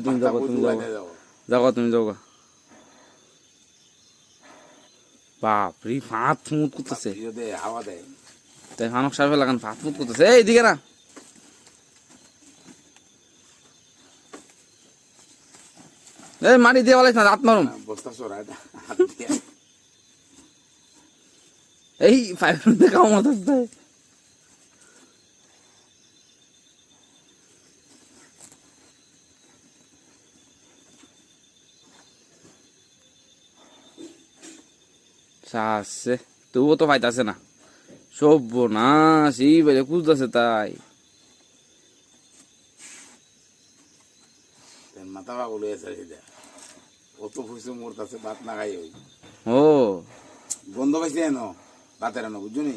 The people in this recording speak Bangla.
তুমি যাও তুমি যাও বাপ রে ফাঁত ফুট করতেছে হাওয়া দেয় তাই ফানক সাহেব লাগান ফাঁত ফুট করতেছে এইদিকে না এই মাটি দিয়ে বলাইছ না রাত মারুম বস্তা সরা এই ফাইভ দেখাও মতো আছে তবুও তো পাইতাছে না সর্বনাশ এই বেজে খুঁজতেছে তাই মাথা পাগল হয়েছে অত ফুসে মরতেছে ভাত না খাই ওই ও গন্ধ পাইছে এনো ভাতের এনো বুঝছো নি